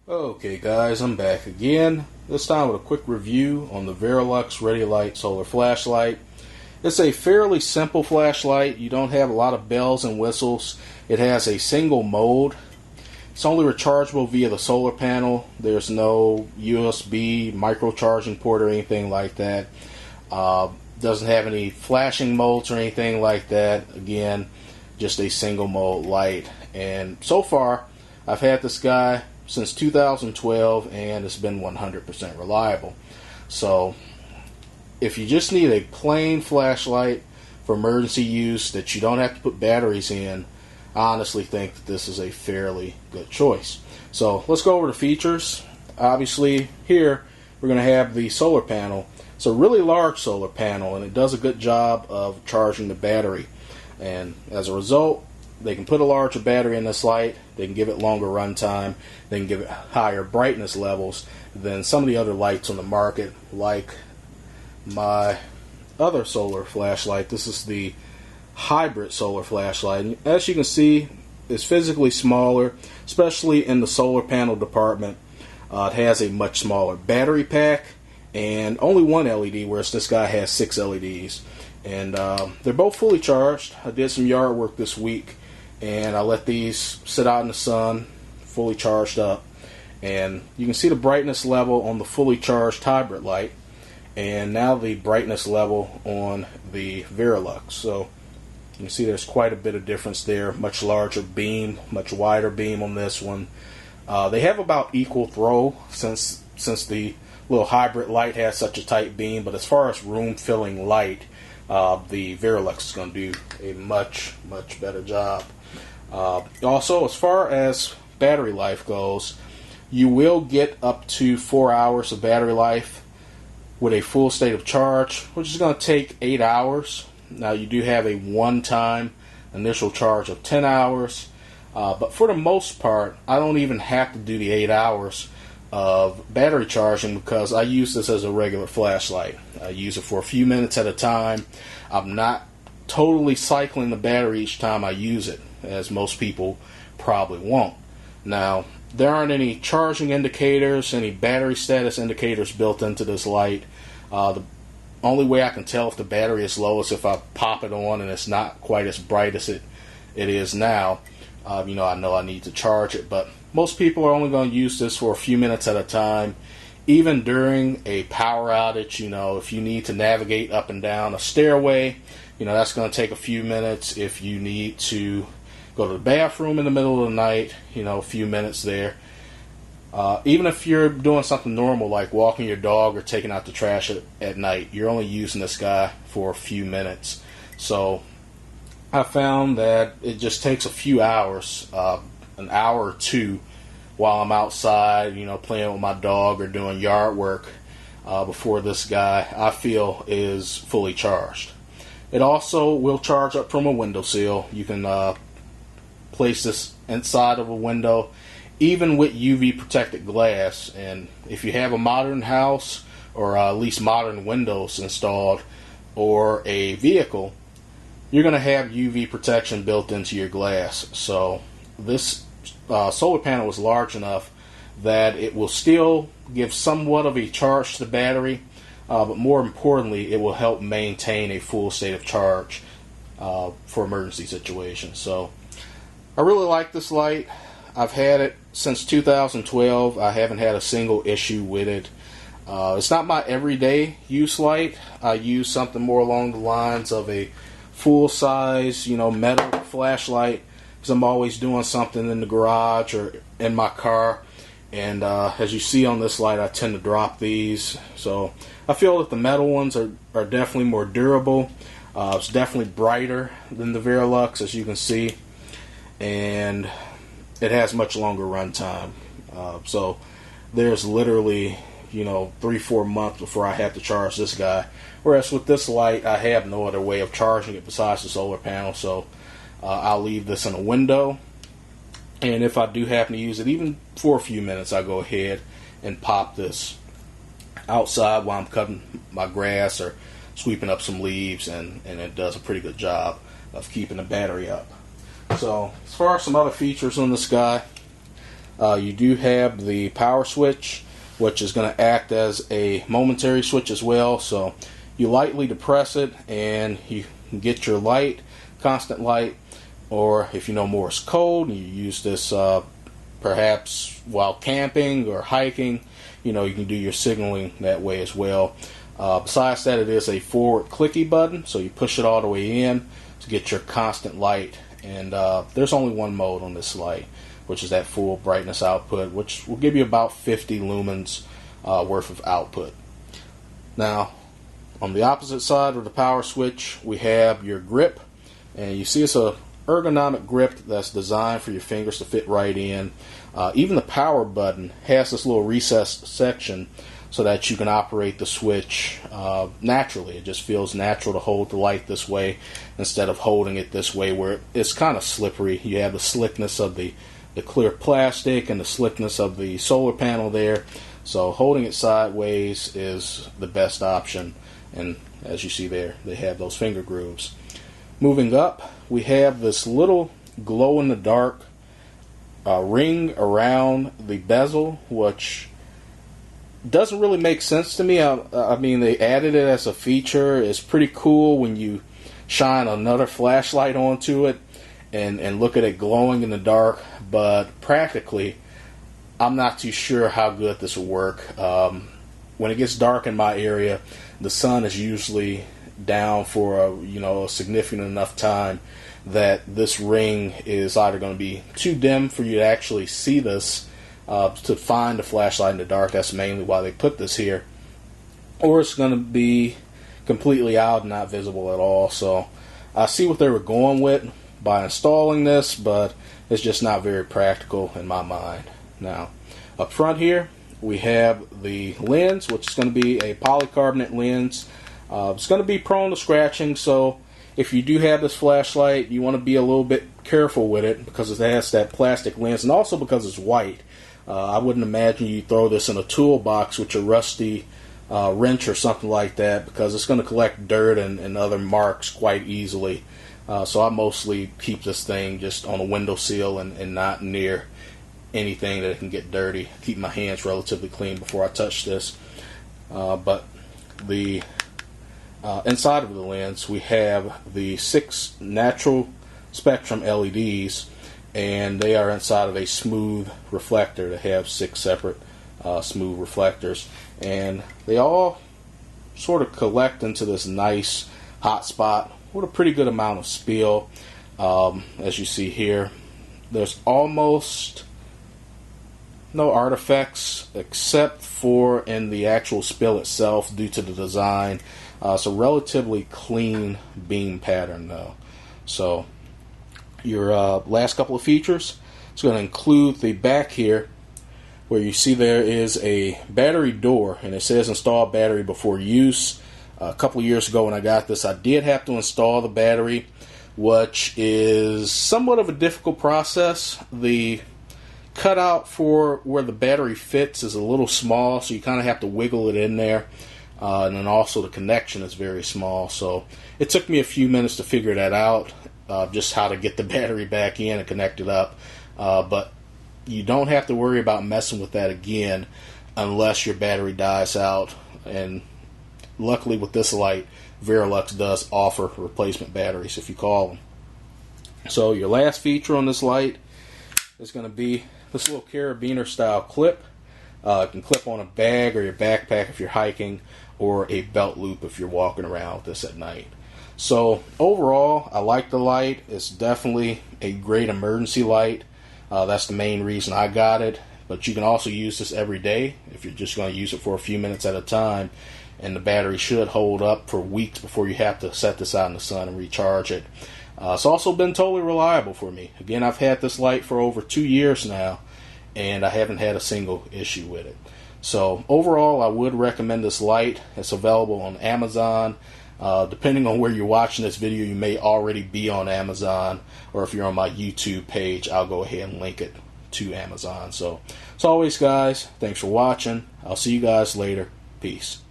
Okay guys, I'm back again, this time with a quick review on the Verilux Readylight solar flashlight. It's a fairly simple flashlight. You don't have a lot of bells and whistles. It has a single mode. It's only rechargeable via the solar panel. There's no USB micro charging port or anything like that. Doesn't have any flashing modes or anything like that. Again, just a single mode light. And so far, I've had this guy since 2012 and it's been 100% reliable. So if you just need a plain flashlight for emergency use that you don't have to put batteries in, I honestly think that this is a fairly good choice. So let's go over the features. Obviously here we're going to have the solar panel. It's a really large solar panel and it does a good job of charging the battery, and as a result they can put a larger battery in this light, they can give it longer runtime, they can give it higher brightness levels than some of the other lights on the market, like my other solar flashlight. This is the hybrid solar flashlight. And as you can see, it's physically smaller, especially in the solar panel department. It has a much smaller battery pack and only one LED, whereas this guy has 6 LEDs. And they're both fully charged. I did some yard work this week and I let these sit out in the sun, fully charged up, and you can see the brightness level on the fully charged hybrid light and now the brightness level on the Verilux. So you can see there's quite a bit of difference there. Much larger beam, much wider beam on this one. They have about equal throw since the little hybrid light has such a tight beam, but as far as room filling light, the Verilux is going to do a much better job. Also, as far as battery life goes, you will get up to 4 hours of battery life with a full state of charge, which is going to take 8 hours. Now you do have a one-time initial charge of 10 hours, but for the most part I don't even have to do the 8 hours of battery charging because I use this as a regular flashlight. I use it for a few minutes at a time. I'm not totally cycling the battery each time I use it, as most people probably won't. Now, there aren't any charging indicators, any battery status indicators built into this light. The only way I can tell if the battery is low is if I pop it on and it's not quite as bright as it is now. I know I need to charge it, but most people are only going to use this for a few minutes at a time. Even during a power outage, if you need to navigate up and down a stairway, that's going to take a few minutes. If you need to go to the bathroom in the middle of the night, a few minutes there. Even if you're doing something normal like walking your dog or taking out the trash at night, you're only using this guy for a few minutes. So I found that it just takes a few hours, an hour or two, while I'm outside, playing with my dog or doing yard work, before this guy, I feel, is fully charged. It also will charge up from a windowsill. You can place this inside of a window, even with UV protected glass. And if you have a modern house or at least modern windows installed or a vehicle, you're going to have UV protection built into your glass. So this solar panel is large enough that it will still give somewhat of a charge to the battery, but more importantly, it will help maintain a full state of charge for emergency situations. So I really like this light. I've had it since 2012. I haven't had a single issue with it. It's not my everyday use light. I use something more along the lines of a full-size, metal flashlight, because I'm always doing something in the garage or in my car. And as you see on this light, I tend to drop these. So I feel that the metal ones are definitely more durable. It's definitely brighter than the Verilux, as you can see. And it has much longer runtime. So there's literally, 3-4 months before I have to charge this guy. Whereas with this light, I have no other way of charging it besides the solar panel. So I'll leave this in a window. And if I do happen to use it, even for a few minutes, I go ahead and pop this outside while I'm cutting my grass or sweeping up some leaves, and it does a pretty good job of keeping the battery up. So as far as some other features on this guy, You do have the power switch, which is going to act as a momentary switch as well. So you lightly depress it and you can get your light, constant light, or if you know Morse code and you use this perhaps while camping or hiking, you can do your signaling that way as well. Besides that, it is a forward clicky button, so you push it all the way in to get your constant light. And there's only one mode on this light, which is that full brightness output, which will give you about 50 lumens worth of output. Now, on the opposite side of the power switch, we have your grip, and you see it's a ergonomic grip that's designed for your fingers to fit right in. Even the power button has this little recessed section so that you can operate the switch naturally. It just feels natural to hold the light this way instead of holding it this way where it's kind of slippery. You have the slickness of the clear plastic and the slickness of the solar panel there. So holding it sideways is the best option. And as you see there, they have those finger grooves. Moving up, we have this little glow-in-the-dark ring around the bezel, which doesn't really make sense to me. I mean, they added it as a feature. It's pretty cool when you shine another flashlight onto it and look at it glowing in the dark, but practically, I'm not too sure how good this will work. When it gets dark in my area, the sun is usually down for a significant enough time that this ring is either going to be too dim for you to actually see this, to find the flashlight in the dark. That's mainly why they put this here, or it's going to be completely out and not visible at all. So I see what they were going with by installing this, but it's just not very practical in my mind. Now, up front here, we have the lens, which is going to be a polycarbonate lens. It's going to be prone to scratching, so if you do have this flashlight, you want to be a little bit careful with it because it has that plastic lens, and also because it's white. I wouldn't imagine you throw this in a toolbox with your rusty wrench or something like that, because it's going to collect dirt and other marks quite easily. So I mostly keep this thing just on a windowsill and not near anything that can get dirty. Keep my hands relatively clean before I touch this. But the inside of the lens, we have the 6 natural spectrum LEDs, and they are inside of a smooth reflector. They have 6 separate smooth reflectors, and they all sort of collect into this nice hot spot with a pretty good amount of spill. As you see here, there's almost no artifacts except for in the actual spill itself due to the design. It's a relatively clean beam pattern though. So your last couple of features, it's going to include the back here where you see there is a battery door, and it says install battery before use. A couple of years ago when I got this, I did have to install the battery, which is somewhat of a difficult process. The cutout for where the battery fits is a little small, so you kind of have to wiggle it in there. And then also the connection is very small, so it took me a few minutes to figure that out, just how to get the battery back in and connect it up. But you don't have to worry about messing with that again unless your battery dies out. And luckily with this light, Verilux does offer replacement batteries if you call them. So your last feature on this light is going to be this little carabiner style clip. It can clip on a bag or your backpack if you're hiking, or a belt loop if you're walking around with this at night. So overall, I like the light. It's definitely a great emergency light. That's the main reason I got it. But you can also use this every day if you're just going to use it for a few minutes at a time. And the battery should hold up for weeks before you have to set this out in the sun and recharge it. It's also been totally reliable for me. Again, I've had this light for over 2 years now, and I haven't had a single issue with it. So overall, I would recommend this light. It's available on Amazon. Depending on where you're watching this video, you may already be on Amazon, or if you're on my YouTube page, I'll go ahead and link it to Amazon. So as always, guys, thanks for watching. I'll see you guys later. Peace.